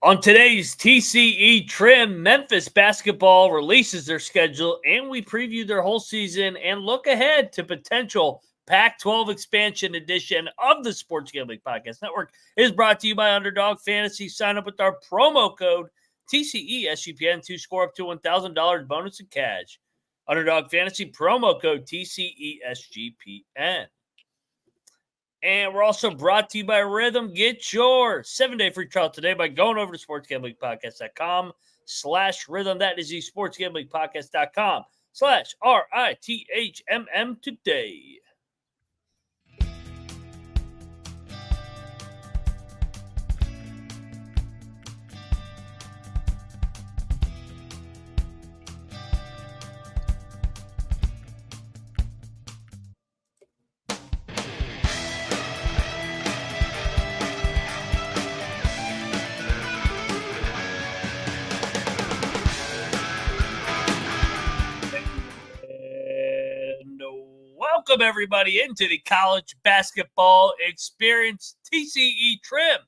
On today's TCE Trim, Memphis Basketball releases their schedule, and we preview their whole season and look ahead to potential Pac-12 expansion edition of the Sports Gambling Podcast Network. It is brought to you by Underdog Fantasy. Sign up with our promo code TCESGPN to score up to $1,000 bonus in cash. Underdog Fantasy promo code TCESGPN. And we're also brought to you by Rhythm. Get your 7-day free trial today by going over to sportsgamblingpodcast.com/rhythm. That is the sportsgamblingpodcast.com/RITHMM today. Welcome, everybody, into the college basketball experience, TCE Trim.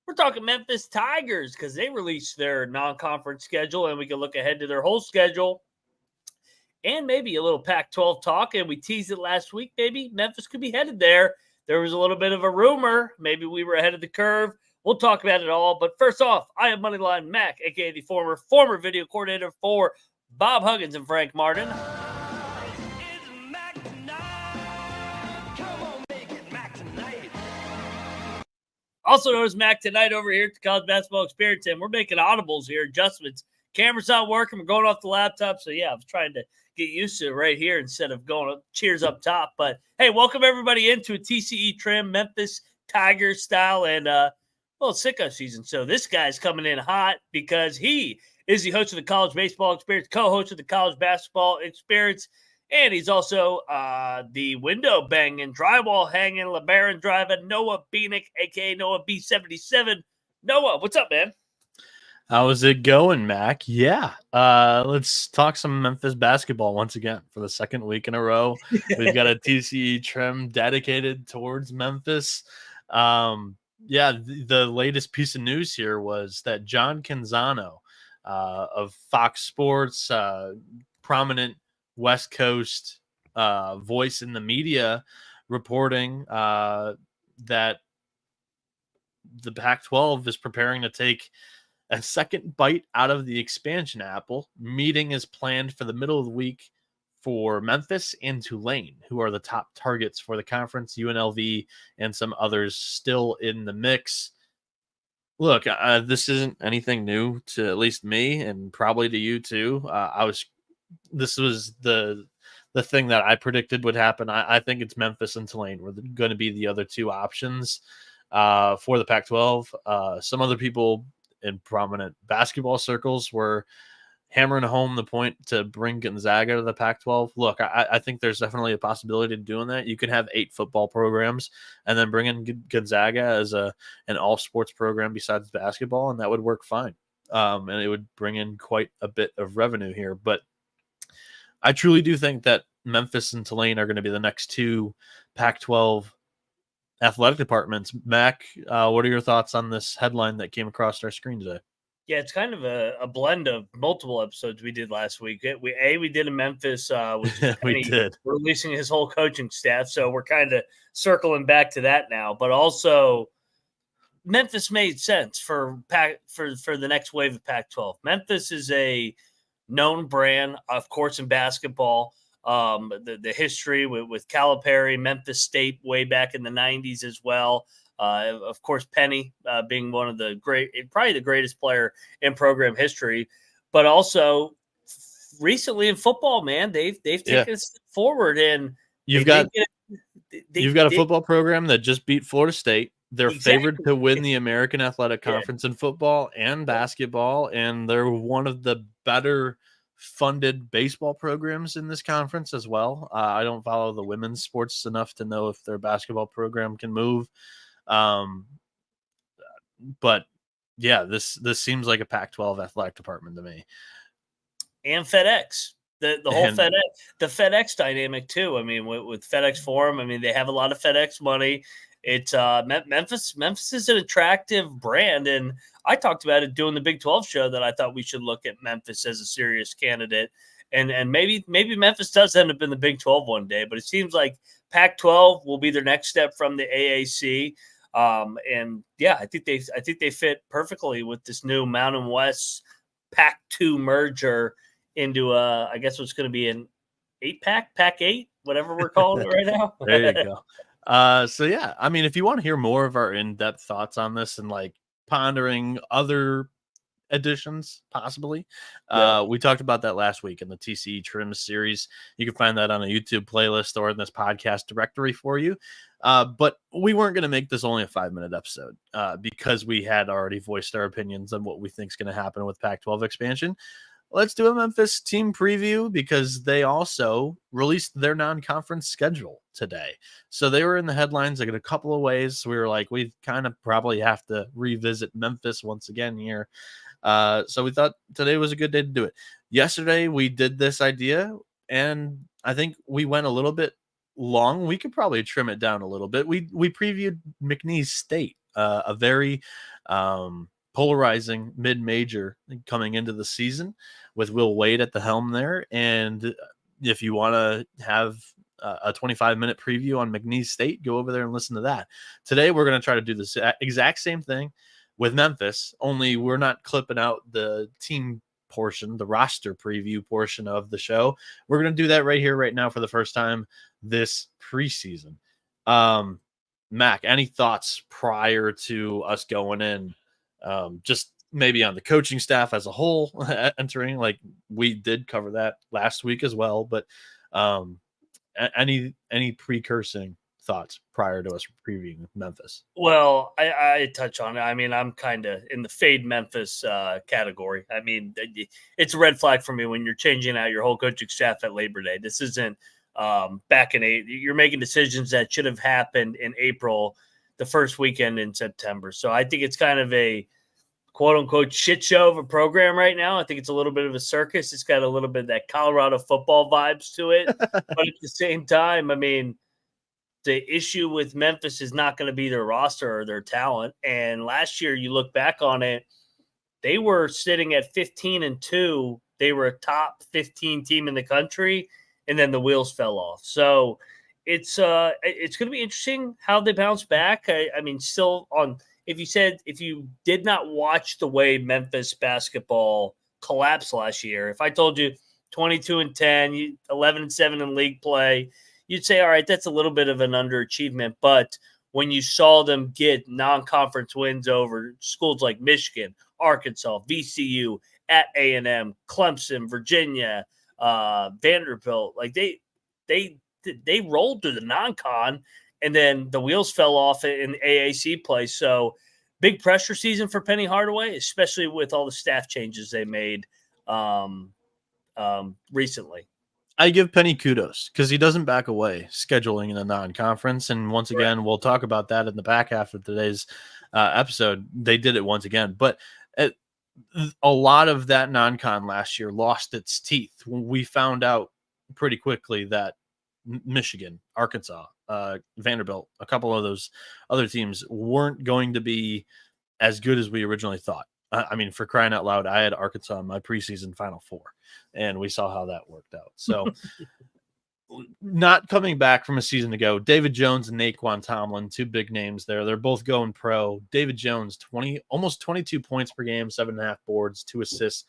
We're talking Memphis Tigers because they released their non-conference schedule, and we can look ahead to their whole schedule and maybe a little Pac-12 talk. And we teased it last week. Maybe Memphis could be headed there. There was a little bit of a rumor. Maybe we were ahead of the curve. We'll talk about it all. But first off, I am Moneyline Mac, a.k.a. the former video coordinator for Bob Huggins and Frank Martin. Also known as Mac Tonight over here at the College Basketball Experience, and we're making audibles here, adjustments. Camera's not working. We're going off the laptop. So, yeah, I was trying to get used to it right here instead of going up, cheers up top. But, hey, welcome everybody into a TCE Trim, Memphis Tigers style, and, Sicko season. So this guy's coming in hot because he is the host of the College Baseball Experience, co-host of the College Basketball Experience, and he's also the window banging, drywall hanging, LeBaron driving, Noah Bieniek, a.k.a. Noah B77. Noah, what's up, man? How's it going, Mac? Yeah. Let's talk some Memphis basketball once again for the second week in a row. We've got a TCE Trim dedicated towards Memphis. The latest piece of news here was that John Canzano of Fox Sports, prominent West Coast voice in the media, reporting that the Pac-12 is preparing to take a second bite out of the expansion apple. Meeting is planned for the middle of the week for Memphis and Tulane, who are the top targets for the conference. UNLV and some others still in the mix. Look, this isn't anything new to at least me and probably to you too. This was the thing that I predicted would happen. I think it's Memphis and Tulane were going to be the other two options for the Pac-12. Some other people in prominent basketball circles were hammering home the point to bring Gonzaga to the Pac-12. Look, I think there's definitely a possibility of doing that. You could have 8 football programs and then bring in Gonzaga as an all-sports program besides basketball, and that would work fine. And it would bring in quite a bit of revenue here. But I truly do think that Memphis and Tulane are going to be the next two Pac-12 athletic departments. Mac, what are your thoughts on this headline that came across our screen today? Yeah, it's kind of a blend of multiple episodes we did last week. We did in Memphis, which is we did releasing his whole coaching staff. So we're kind of circling back to that now. But also, Memphis made sense for the next wave of Pac-12. Memphis is a known brand, of course, in basketball. The history with Calipari, Memphis State way back in the 90s as well. Of course, Penny being one of the probably the greatest player in program history, but also recently in football, man, they've taken a step forward, and you've got a football program that just beat Florida State. They're favored to win the American Athletic Conference in football and basketball, and they're one of the better funded baseball programs in this conference as well. I don't follow the women's sports enough to know if their basketball program can move. But yeah, this seems like a Pac-12 athletic department to me. And FedEx, the whole FedEx dynamic too. I mean, with FedEx Forum, I mean, they have a lot of FedEx money. It's Memphis. Memphis is an attractive brand, and I talked about it doing the Big 12 show that I thought we should look at Memphis as a serious candidate, and maybe Memphis does end up in the Big 12 one day, but it seems like Pac-12 will be their next step from the AAC. And yeah, I think they fit perfectly with this new Mountain West Pac-2 merger into I guess what's going to be an 8-pack, Pac-8, whatever we're calling it right now. There you go. So yeah, I mean, if you want to hear more of our in-depth thoughts on this and like pondering other editions, possibly, we talked about that last week in the TCE Trims series. You can find that on a YouTube playlist or in this podcast directory for you. But we weren't going to make this only a 5-minute episode because we had already voiced our opinions on what we think is going to happen with Pac-12 expansion. Let's do a Memphis team preview because they also released their non-conference schedule today. So they were in the headlines like in a couple of ways. So we were like, we kind of probably have to revisit Memphis once again here. So we thought today was a good day to do it. Yesterday we did this idea and I think we went a little bit long. We could probably trim it down a little bit. We previewed McNeese State, a very polarizing mid-major coming into the season with Will Wade at the helm there. And if you want to have a 25-minute preview on McNeese State, go over there and listen to that. Today, we're going to try to do this exact same thing with Memphis, only we're not clipping out the team portion, the roster preview portion of the show. We're going to do that right here, right now for the first time this preseason. Mac, any thoughts prior to us going in? Just maybe on the coaching staff as a whole entering, like we did cover that last week as well, but any precursing thoughts prior to us previewing Memphis? Well, I touch on it. I mean, I'm kind of in the fade Memphis category. I mean, it's a red flag for me when you're changing out your whole coaching staff at Labor Day. This isn't back in you're making decisions that should have happened in April, the first weekend in September. So I think it's kind of a quote unquote shit show of a program right now. I think it's a little bit of a circus. It's got a little bit of that Colorado football vibes to it. But at the same time, I mean, the issue with Memphis is not going to be their roster or their talent. And last year, you look back on it, they were sitting at 15-2. They were a top 15 team in the country, and then the wheels fell off. So it's going to be interesting how they bounce back. I mean, still on. If you did not watch the way Memphis basketball collapsed last year, if I told you 22-10, 11-7 in league play, you'd say, all right, that's a little bit of an underachievement. But when you saw them get non-conference wins over schools like Michigan, Arkansas, VCU, at A&M, Clemson, Virginia, Vanderbilt, like they rolled through the non-con, and then the wheels fell off in AAC play. So big pressure season for Penny Hardaway, especially with all the staff changes they made recently. I give Penny kudos because he doesn't back away scheduling in a non-conference. And once again, we'll talk about that in the back half of today's episode. They did it once again. But a lot of that non-con last year lost its teeth. We found out pretty quickly that Michigan, Arkansas, Vanderbilt, a couple of those other teams weren't going to be as good as we originally thought. I mean, for crying out loud, I had Arkansas in my preseason Final Four, and we saw how that worked out. So not coming back from a season ago, David Jones and Naquan Tomlin, two big names there. They're both going pro. David Jones, almost 22 points per game, 7.5 boards, 2 assists,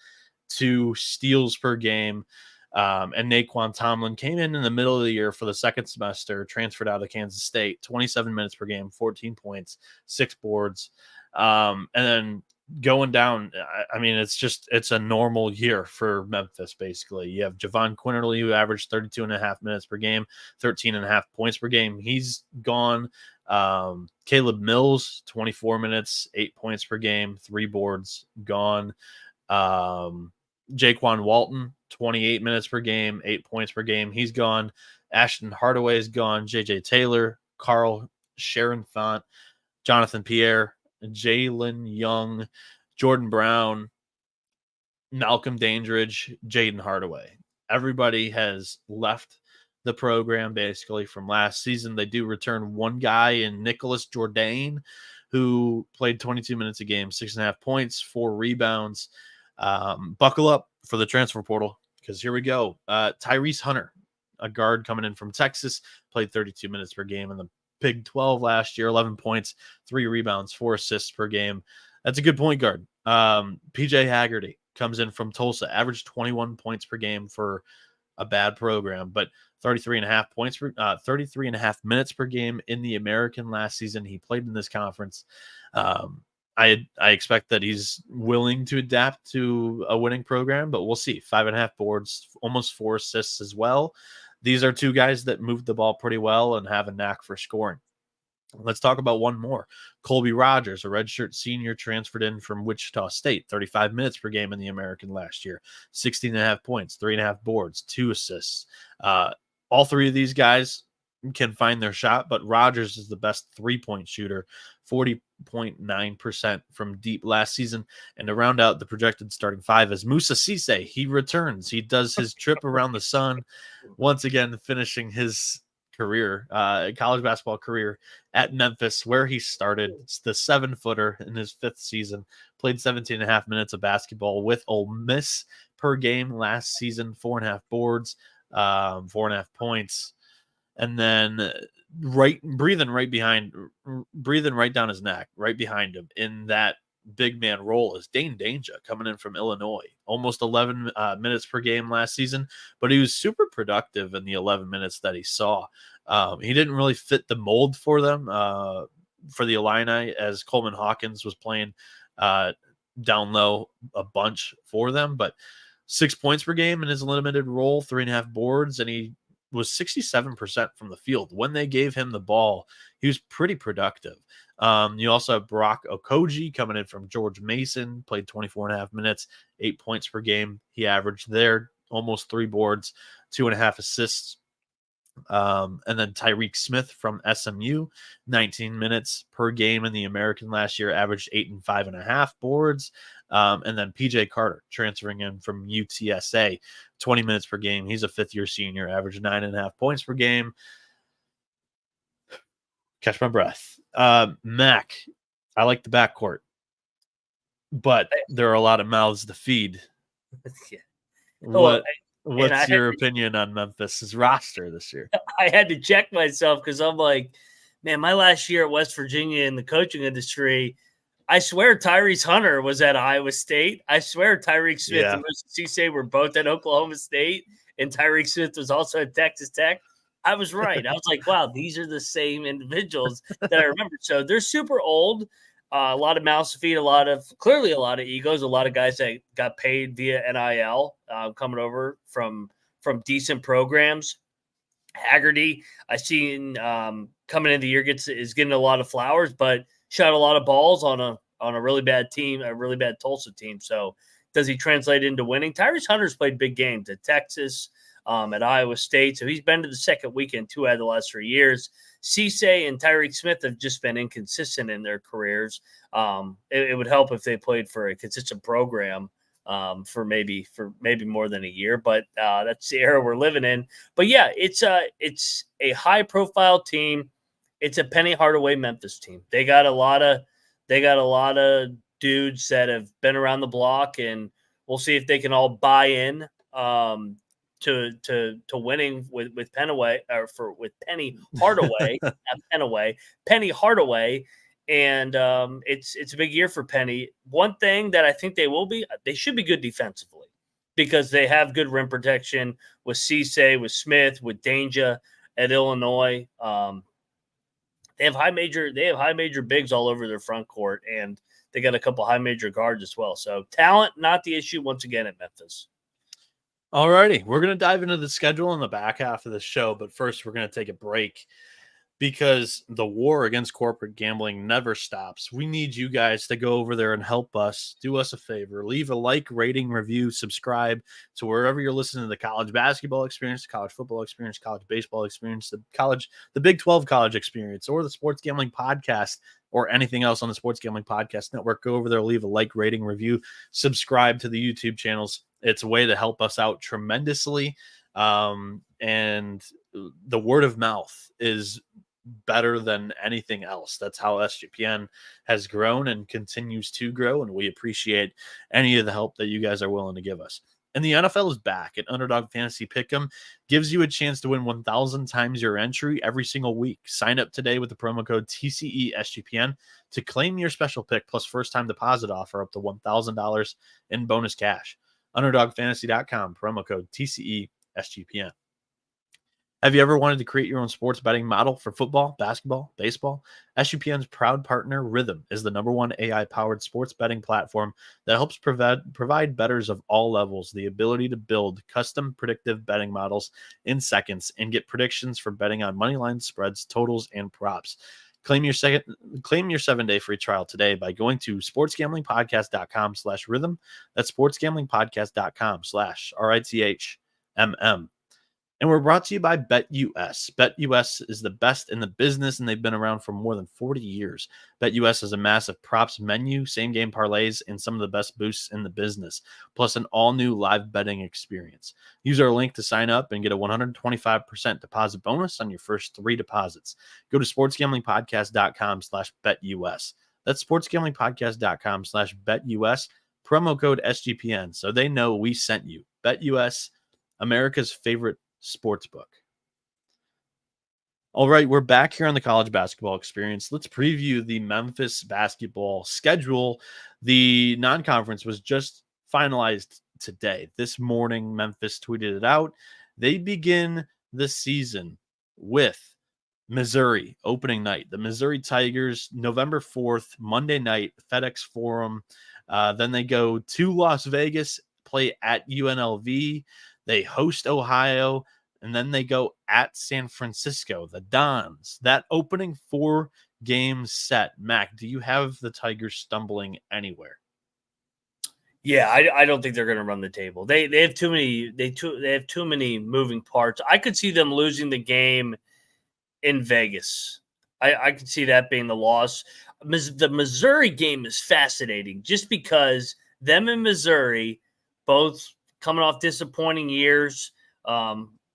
2 steals per game. And Naquan Tomlin came in the middle of the year for the second semester, transferred out of Kansas State, 27 minutes per game, 14 points, 6 boards. And then going down, I mean, it's a normal year for Memphis, basically. You have Javon Quinterly, who averaged 32.5 minutes per game, 13.5 points per game. He's gone. Caleb Mills, 24 minutes, 8 points per game, 3 boards, gone. Jaquan Walton, 28 minutes per game, 8 points per game. He's gone. Ashton Hardaway is gone. JJ Taylor, Carl Sharon Font, Jonathan Pierre, Jalen Young, Jordan Brown, Malcolm Dandridge, Jaden Hardaway. Everybody has left the program basically from last season. They do return one guy in Nicholas Jourdain, who played 22 minutes a game, 6.5 points, 4 rebounds. Buckle up for the transfer portal, because here we go. Tyrese Hunter, a guard coming in from Texas, played 32 minutes per game in the Big 12 last year, 11 points, 3 rebounds, 4 assists per game. That's a good point guard. PJ Haggerty comes in from Tulsa, averaged 21 points per game for a bad program, but 33 and a half minutes per game in the American last season. He played in this conference. I expect that he's willing to adapt to a winning program, but we'll see. 5.5 boards, almost 4 assists as well. These are 2 guys that move the ball pretty well and have a knack for scoring. Let's talk about one more. Colby Rogers, a redshirt senior, transferred in from Wichita State, 35 minutes per game in the American last year, 16.5 points, 3.5 boards, 2 assists. All 3 of these guys can find their shot, but Rogers is the best 3-point shooter, 40.9% from deep last season. And to round out the projected starting 5 is Musa Cisse. He returns. He does his trip around the sun, once again finishing his career, college basketball career at Memphis, where he started. It's the 7-footer in his 5th season, played 17.5 minutes of basketball with Ole Miss per game last season, 4.5 boards, 4.5 points. And then breathing right down his neck, right behind him in that big man role is Dane Danger, coming in from Illinois, almost 11 minutes per game last season, but he was super productive in the 11 minutes that he saw. He didn't really fit the mold for them, for the Illini, as Coleman Hawkins was playing down low a bunch for them, but 6 points per game in his limited role, 3.5 boards, and he was 67% from the field. When they gave him the ball, he was pretty productive. You also have Brock Okogie coming in from George Mason, played 24.5 minutes, 8 points per game. He averaged there almost 3 boards, 2.5 assists. And then Tyreek Smith from SMU, 19 minutes per game in the American last year, averaged 8 and 5.5 boards. And then PJ Carter, transferring in from UTSA, 20 minutes per game. He's a 5th-year senior, averaged 9.5 points per game. Catch my breath. Mac, I like the backcourt, but there are a lot of mouths to feed. Yeah. What's your opinion on Memphis's roster this year? I had to check myself, because I'm like, man, my last year at West Virginia in the coaching industry, I swear Tyrese Hunter was at Iowa State. I swear Tyreek Smith and Musa Cisse were both at Oklahoma State, and Tyreek Smith was also at Texas Tech. I was right. I was like, wow, these are the same individuals that I remember. So they're super old. A lot of mouths to feed, clearly a lot of egos, a lot of guys that got paid via NIL coming over from decent programs. Haggerty, I seen coming into the year is getting a lot of flowers, but shot a lot of balls on a really bad team, a really bad Tulsa team. So does he translate into winning? Tyrese Hunter's played big games at Texas, at Iowa State. So he's been to the second weekend 2 out of the last 3 years. Cisse and Tyreek Smith have just been inconsistent in their careers. It would help if they played for a consistent program for maybe more than a year, but that's the era we're living in. But yeah, it's a high profile team. It's a Penny Hardaway Memphis team. They got a lot of dudes that have been around the block, and we'll see if they can all buy in to winning with Penny Hardaway, not Penaway, Penny Hardaway. And it's a big year for Penny. One thing that I think they should be good defensively, because they have good rim protection with Cisse, with Smith, with Danger at Illinois. They have high major bigs all over their front court, and they got a couple high major guards as well. So talent, not the issue once again at Memphis. All righty. We're going to dive into the schedule in the back half of the show, but first we're going to take a break, because the war against corporate gambling never stops. We need you guys to go over there and help us. Do us a favor. Leave a like, rating, review, subscribe to wherever you're listening to the college basketball experience, the college football experience, college baseball experience, the Big 12 college experience, or the sports gambling podcast, or anything else on the Sports Gambling Podcast Network. Go over there, leave a like, rating, review, subscribe to the YouTube channels. It's a way to help us out tremendously. and the word of mouth is better than anything else. That's how SGPN has grown and continues to grow, and we appreciate any of the help that you guys are willing to give us. And the NFL is back, and Underdog Fantasy Pick'em gives you a chance to win 1,000 times your entry every single week. Sign up today with the promo code TCE SGPN to claim your special pick plus first-time deposit offer up to $1,000 in bonus cash. UnderdogFantasy.com, promo code TCE SGPN. Have you ever wanted to create your own sports betting model for football, basketball, baseball? SGPN's proud partner, Rhythm, is the #1 AI-powered sports betting platform that helps provide bettors of all levels the ability to build custom predictive betting models in seconds and get predictions for betting on money lines, spreads, totals, and props. Claim your 7-day free trial today by going to sportsgamblingpodcast.com/rhythm. That's sportsgamblingpodcast.com/RITHMM. And we're brought to you by BetUS. BetUS is the best in the business, and they've been around for more than 40 years. BetUS has a massive props menu, same-game parlays, and some of the best boosts in the business, plus an all-new live betting experience. Use our link to sign up and get a 125% deposit bonus on your first 3 deposits. Go to sportsgamblingpodcast.com/BetUS. That's sportsgamblingpodcast.com/BetUS, promo code SGPN, so they know we sent you. BetUS, America's favorite sportsbook. All right, we're back here on the College Basketball Experience. Let's preview the Memphis basketball schedule. The non-conference was just finalized today. This morning, Memphis tweeted it out. They begin the season with Missouri opening night. The Missouri Tigers, November 4th, Monday night, FedEx Forum. Then they go to Las Vegas, play at UNLV. They host Ohio, and then they go at San Francisco, the Dons. That opening 4-game set. Mac, do you have the Tigers stumbling anywhere? Yeah, I don't think they're going to run the table. They have too many they have too many moving parts. I could see them losing the game in Vegas. I could see that being the loss. The Missouri game is fascinating just because them and Missouri both coming off disappointing years,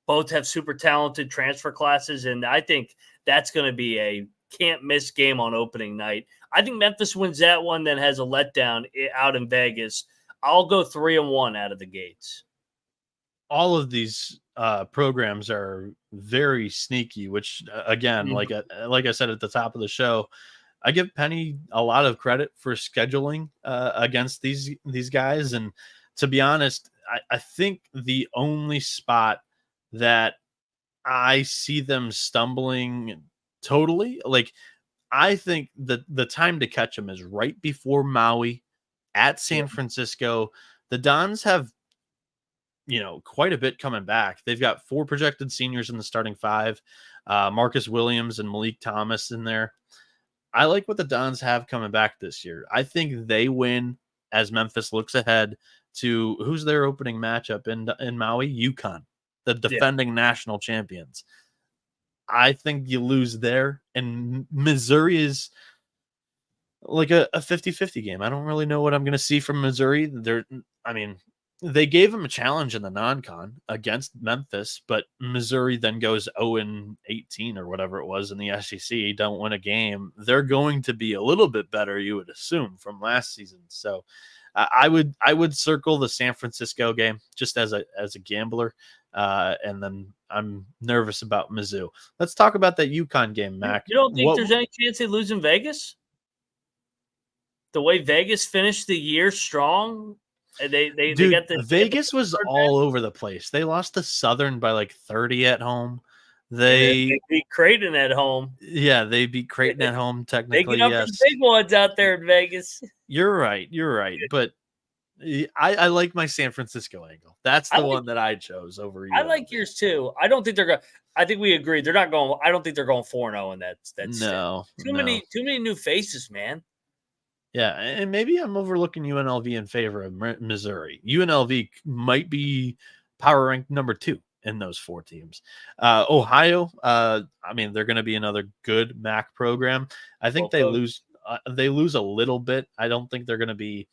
both have super talented transfer classes, and I think that's going to be a can't-miss game on opening night. I think Memphis wins that one, then has a letdown out in Vegas. I'll go 3-1 out of the gates. All of these programs are very sneaky, which, again, like I said at the top of the show, I give Penny a lot of credit for scheduling against these guys, and to be honest, I think the only spot that I see them stumbling totally, like, I think that the time to catch them is right before Maui at San Francisco. The Dons have, quite a bit coming back. They've got 4 projected seniors in the starting 5, Marcus Williams and Malik Thomas in there. I like what the Dons have coming back this year. I think they win as Memphis looks ahead to who's their opening matchup in Maui? UConn, the defending national champions. I think you lose there, and Missouri is like a 50-50 game. I don't really know what I'm going to see from Missouri. They gave them a challenge in the non-con against Memphis, but Missouri then goes 0-18 or whatever it was in the SEC, don't win a game. They're going to be a little bit better, you would assume, from last season. So I would circle the San Francisco game just as a gambler, and then I'm nervous about Mizzou. Let's talk about that UConn game, Mac. You don't think there's any chance they lose in Vegas? The way Vegas finished the year strong, they got the Vegas was all over the place. They lost to Southern by like 30 at home. They beat Creighton at home. Yeah, they beat Creighton at home, technically. They get up for the big ones out there in Vegas. You're right. But I like my San Francisco angle. That's the one that I chose over you. I like yours too. I don't think they're going. I think we agree. They're not going. I don't think they're going 4-0 in that. No, too many new faces, man. Yeah, and maybe I'm overlooking UNLV in favor of Missouri. UNLV might be power ranked number 2 in those 4 teams. Ohio, they're going to be another good MAC program. I think they lose a little bit. I don't think they're going to be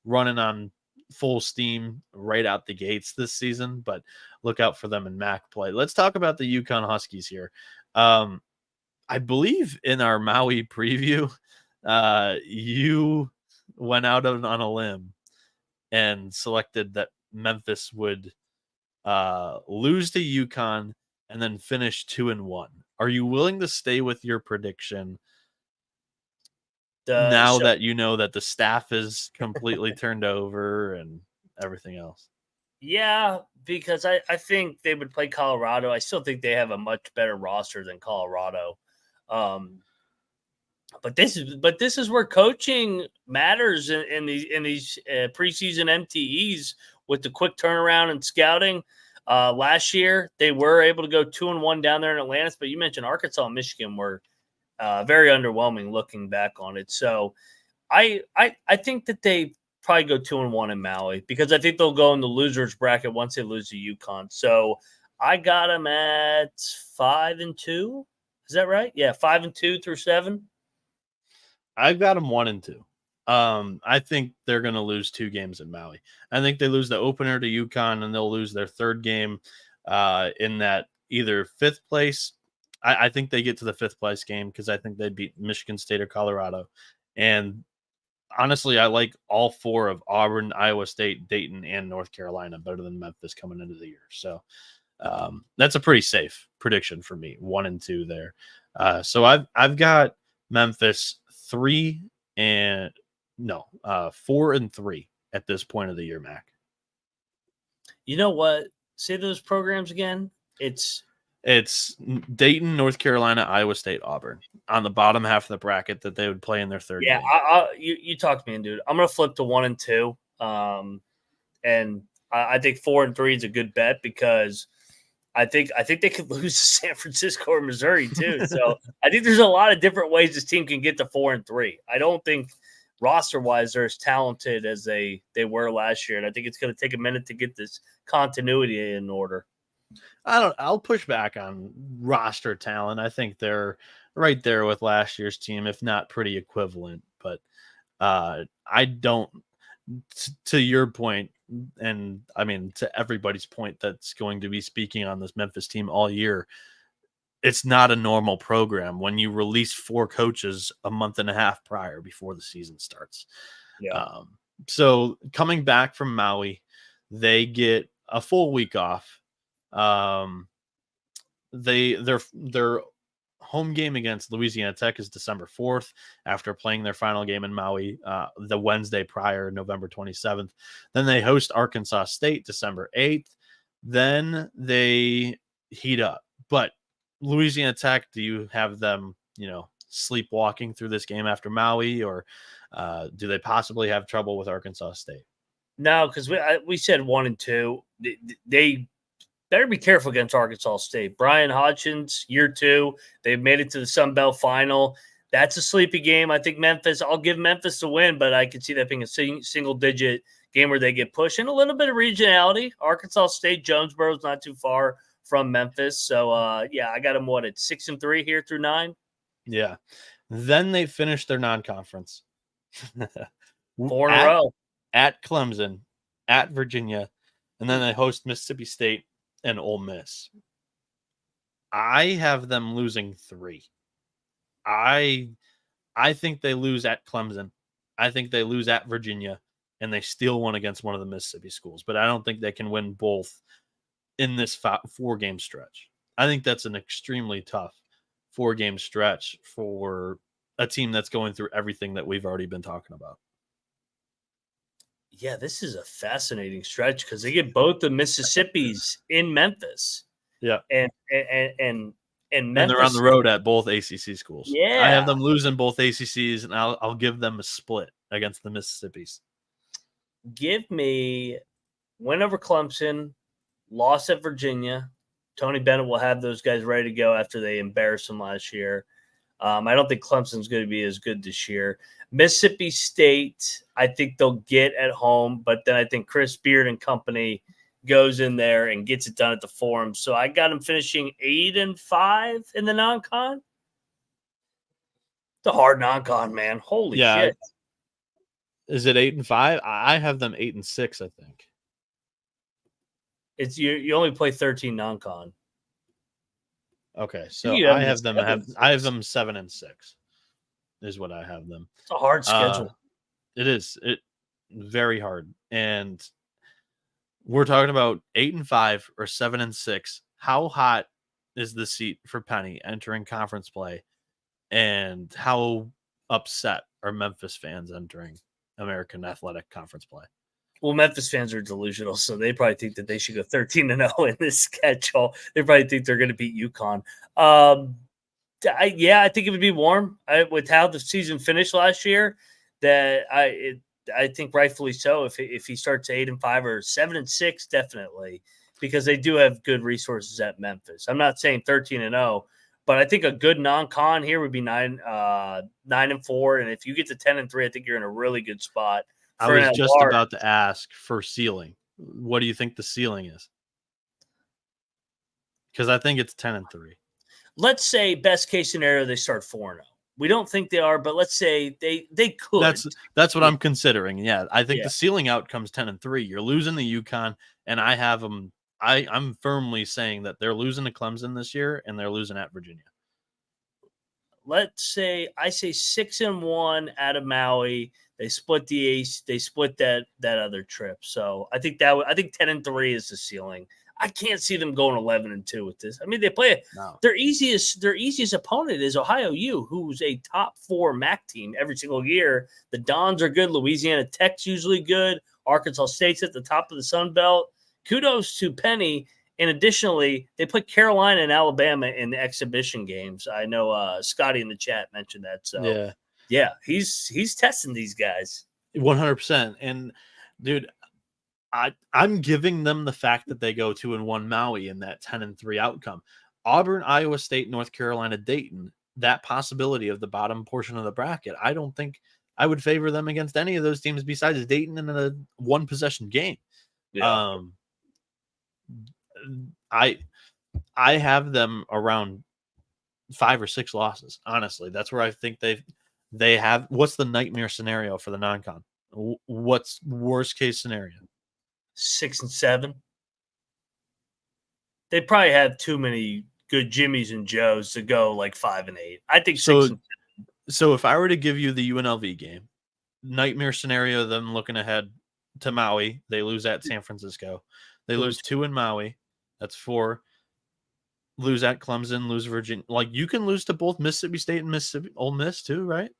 running on full steam right out the gates this season, but look out for them in MAC play. Let's talk about the UConn Huskies here. I believe in our Maui preview, you went out on a limb and selected that Memphis would lose to UConn and then finish 2-1. Are you willing to stay with your prediction now that you know that the staff is completely turned over and everything else? Yeah, because I think they would play Colorado. I still think they have a much better roster than Colorado. But this is where coaching matters in these preseason MTEs with the quick turnaround and scouting. Last year they were able to go 2-1 down there in Atlantis, but you mentioned Arkansas and Michigan were very underwhelming looking back on it. So I think that they probably go 2-1 in Maui because I think they'll go in the losers bracket once they lose to UConn. So I got them at 5-2. Is that right? Yeah, 5-2 through 7. I've got them 1-2. I think they're going to lose 2 games in Maui. I think they lose the opener to UConn, and they'll lose their third game in that either 5th place. I think they get to the 5th place game because I think they beat Michigan State or Colorado. And honestly, I like all 4 of Auburn, Iowa State, Dayton, and North Carolina better than Memphis coming into the year. So that's a pretty safe prediction for me, 1-2 there. So I've got Memphis 4-3 at this point of the year, Mac. You know what? Say those programs again. It's Dayton, North Carolina, Iowa State, Auburn on the bottom half of the bracket that they would play in their third game. You talked me in, dude. I'm gonna flip to 1-2. And I think 4-3 is a good bet because I think they could lose to San Francisco or Missouri too. So I think there's a lot of different ways this team can get to 4-3. I don't think roster wise they're as talented as they were last year, and I think it's going to take a minute to get this continuity in order. I'll push back on roster talent. I think they're right there with last year's team, if not pretty equivalent. But I don't. To your point, and I mean to everybody's point that's going to be speaking on this Memphis team all year, it's not a normal program when you release 4 coaches a month and a half prior before the season starts. Yeah. So coming back from Maui, they get a full week off. Their home game against Louisiana Tech is December 4th after playing their final game in Maui the Wednesday prior, November 27th. Then they host Arkansas State December 8th. Then they heat up. But Louisiana Tech, do you have them, sleepwalking through this game after Maui, or do they possibly have trouble with Arkansas State? No, because we said 1-2. They better be careful against Arkansas State. Brian Hodgins, year 2, they've made it to the Sun Belt final. That's a sleepy game. I think I'll give Memphis the win, but I could see that being a single-digit game where they get pushed. And a little bit of regionality. Arkansas State, Jonesboro's not too far from Memphis. So, I got them, at 6-3 here through 9? Yeah. Then they finish their non-conference. 4 in a row. At Clemson, at Virginia, and then they host Mississippi State and Ole Miss. I have them losing 3. I think they lose at Clemson. I think they lose at Virginia, and they steal one against one of the Mississippi schools. But I don't think they can win both in this 4-game stretch. I think that's an extremely tough 4-game stretch for a team that's going through everything that we've already been talking about. Yeah, this is a fascinating stretch because they get both the Mississippis in Memphis. Yeah. And Memphis, and they're on the road at both ACC schools. Yeah. I have them losing both ACCs, and I'll give them a split against the Mississippis. Give me win over Clemson, loss at Virginia. Tony Bennett will have those guys ready to go after they embarrassed them last year. I don't think Clemson's going to be as good this year. Mississippi State, I think they'll get at home, but then I think Chris Beard and company goes in there and gets it done at the Forum. So I got them finishing 8-5 in the non-con. It's a hard non-con, man. Holy shit. Is it 8-5? I have them 8-6. I think It's you only play 13 non-con. Okay, so You I have have them. them I have them 7-6. Is what I have them. It's a hard schedule. It is very hard, and we're talking about 8-5 or 7-6. How hot is the seat for Penny entering conference play, and how upset are Memphis fans entering American Athletic Conference play? Well, Memphis fans are delusional, so they probably think that they should go 13-0 in this schedule. They probably think they're going to beat UConn. I think it would be warm with how the season finished last year. I think rightfully so. If he starts 8-5 or 7-6, definitely, because they do have good resources at Memphis. I'm not saying 13-0, but I think a good non-con here would be 9-4, and if you get to 10-3, I think you're in a really good spot. I was just about to ask for ceiling. What do you think the ceiling is? Because I think it's 10-3. Let's say best case scenario they start 4-0. We don't think they are, but let's say they could. That's what I'm considering. Yeah, I think the ceiling outcome's 10-3. You're losing the UConn, and I have them. I'm firmly saying that they're losing to Clemson this year, and they're losing at Virginia. Let's say I say 6-1 out of Maui. They split the ace. They split that other trip. So I think 10-3 is the ceiling. I can't see them going 11-2 with this. I mean, they play their easiest opponent is Ohio U, who's a top 4 MAC team every single year. The Dons are good. Louisiana Tech's usually good. Arkansas State's at the top of the Sun Belt. Kudos to Penny. And additionally, they put Carolina and Alabama in the exhibition games. I know Scotty in the chat mentioned that. So yeah, he's testing these guys 100%. And dude, I'm giving them the fact that they go 2-1 Maui in that 10-3 outcome. Auburn, Iowa State, North Carolina, Dayton, that possibility of the bottom portion of the bracket. I don't think I would favor them against any of those teams besides Dayton in a 1-possession game. Yeah. I have them around 5 or 6 losses. Honestly, that's where I think they have. What's the nightmare scenario for the non-con? What's worst case scenario? 6-7. They probably have too many good Jimmys and Joes to go like 5-8. I think 6-7. So if I were to give you the UNLV game, nightmare scenario, them looking ahead to Maui, they lose at San Francisco. They lose 2 in Maui. That's 4. Lose at Clemson, lose Virginia. Like, you can lose to both Mississippi State and Mississippi Ole Miss too, right?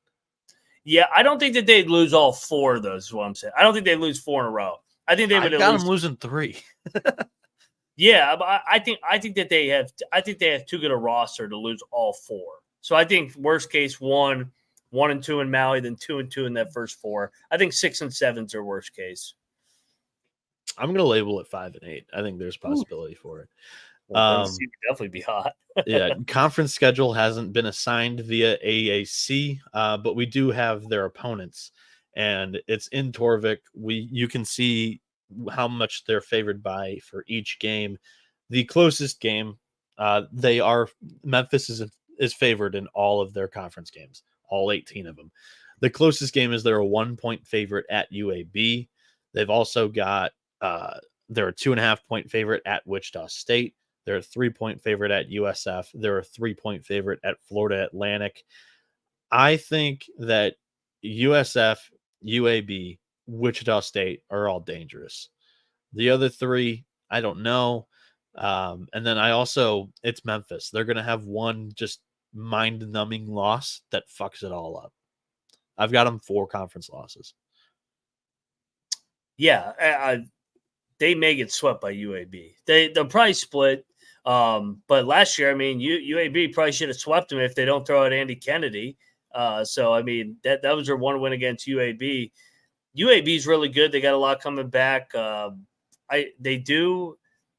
Yeah, I don't think that they'd lose all 4 of those. Is what I'm saying. I don't think they'd lose 4 in a row. I think they would. I've got them losing 3. Yeah, but I think that they have. I think they have too good a roster to lose all 4. So I think worst case 1-2 in Maui, then 2-2 in that first 4. I think 6-7's their worst case. I'm gonna label it 5-8. I think there's possibility for it. Well, would definitely be hot. Yeah, conference schedule hasn't been assigned via AAC, but we do have their opponents, and it's in Torvik. You can see how much they're favored by for each game. The closest game, Memphis is favored in all of their conference games, all 18 of them. The closest game is they're a 1-point favorite at UAB. They've also got they're a 2.5-point favorite at Wichita State. They're a 3-point favorite at USF. They're a 3-point favorite at Florida Atlantic. I think that USF, UAB, Wichita State are all dangerous. The other 3, I don't know. And then it's Memphis. They're going to have one just mind-numbing loss that fucks it all up. I've got them 4 conference losses. Yeah, they may get swept by UAB. They'll probably split. But last year, I mean, UAB probably should have swept them if they don't throw out Andy Kennedy. So I mean, that was their one win against UAB. UAB is really good. They got a lot coming back. They do.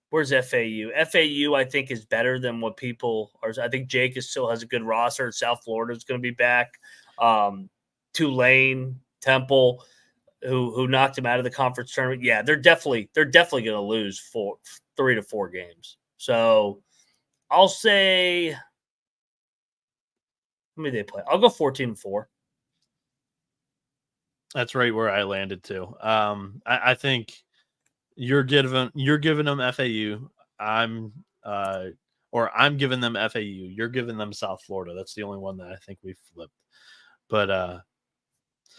Where's FAU? FAU, I think, is better than what people are. I think Jake still has a good roster. South Florida is going to be back. Tulane, Temple, who knocked him out of the conference tournament. Yeah, they're definitely going to lose 3 to 4 games. So I'll say, how many they play? I'll go 14-4. That's right where I landed too. I think you're giving them FAU. I'm giving them FAU. You're giving them South Florida. That's the only one that I think we flipped. But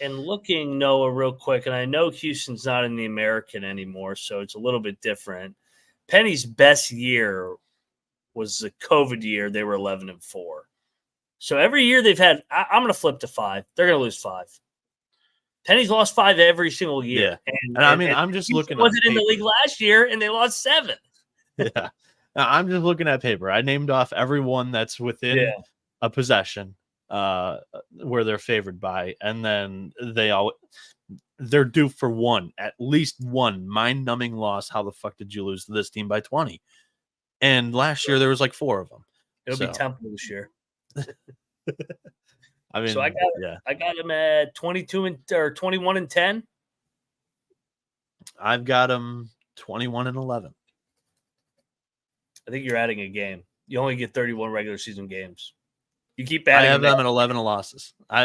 And looking, Noah, real quick, and I know Houston's not in the American anymore, so it's a little bit different. Penny's best year was the COVID year. They were 11-4. So every year they've had, I'm going to flip to 5. They're going to lose 5. Penny's lost 5 every single year. Yeah. And I mean, I'm just looking at wasn't in the league last year, and they lost 7. Yeah. I'm just looking at paper. I named off everyone that's within a possession where they're favored by, and then they're due for at least one mind-numbing loss. How the fuck did you lose to this team by 20? And last year there was like 4 of them. It'll be Temple this year. I mean, so I got him at 21-10. I've got him 21-11. I think you're adding a game. You only get 31 regular season games. You keep adding. I have them at 11 losses. So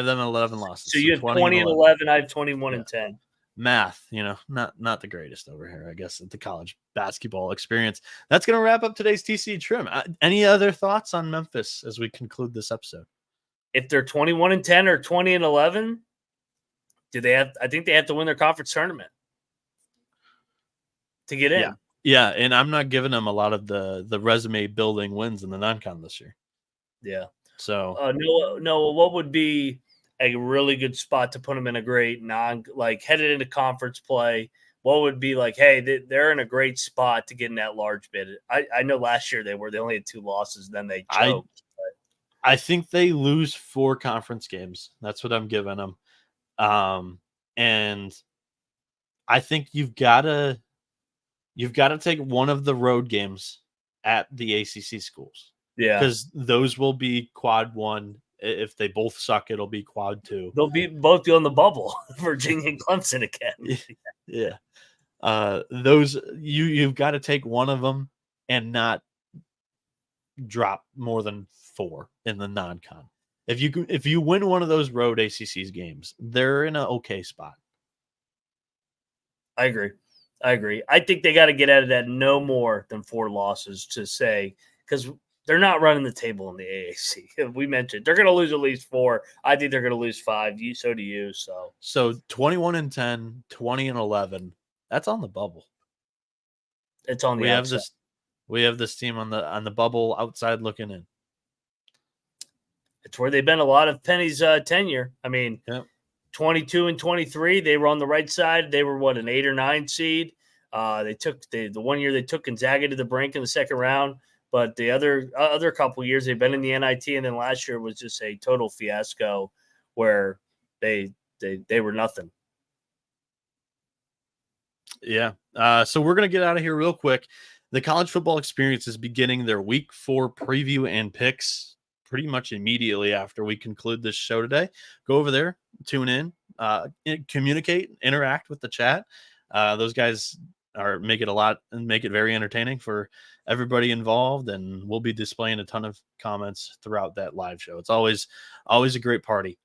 you have 20-11. I have 21-10. Math, not the greatest over here, I guess, at the college basketball experience. That's going to wrap up today's TCE Trim. Any other thoughts on Memphis as we conclude this episode? If they're 21-10 or 20-11, I think they have to win their conference tournament to get in. Yeah, and I'm not giving them a lot of the resume building wins in the non-con this year. Yeah. So Noah, what would be a really good spot to put them in a great headed into conference play? What would be like, hey, they're in a great spot to get in that large bid? I know last year they only had 2 losses, then they choked. I think they lose 4 conference games. That's what I'm giving them. And I think you've got to take one of the road games at the ACC schools. Yeah. Because those will be quad 1. If they both suck, it'll be quad 2. They'll both be on the bubble, Virginia and Clemson again. Yeah. Those you've got to take one of them and not drop more than 4 in the non-con. If you win one of those road ACC's games, they're in an okay spot. I agree. I think they got to get out of that no more than 4 losses to say, because they're not running the table in the AAC. We mentioned they're going to lose at least 4. I think they're going to lose 5. So do you. So 21-10, 20-11. That's on the bubble. It's on the outside. We have this team on the bubble outside looking in. It's where they've been a lot of Penny's tenure. I mean, 22 and 23, they were on the right side. They were an 8 or 9 seed. They took the one year they took Gonzaga to the brink in the second round. But the other couple years they've been in the NIT, and then last year was just a total fiasco where they were nothing. Yeah. So we're gonna get out of here real quick. The college football experience is beginning their week 4 preview and picks pretty much immediately after we conclude this show today. Go over there, tune in, communicate, interact with the chat. Those guys make it very entertaining for everybody involved, and we'll be displaying a ton of comments throughout that live show. It's always a great party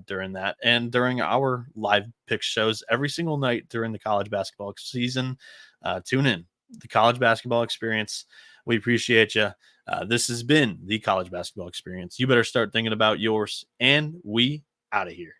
during that, and during our live pick shows every single night during the college basketball season. Tune in. The college basketball experience. We appreciate you. This has been the college basketball experience. You better start thinking about yours, and we out of here.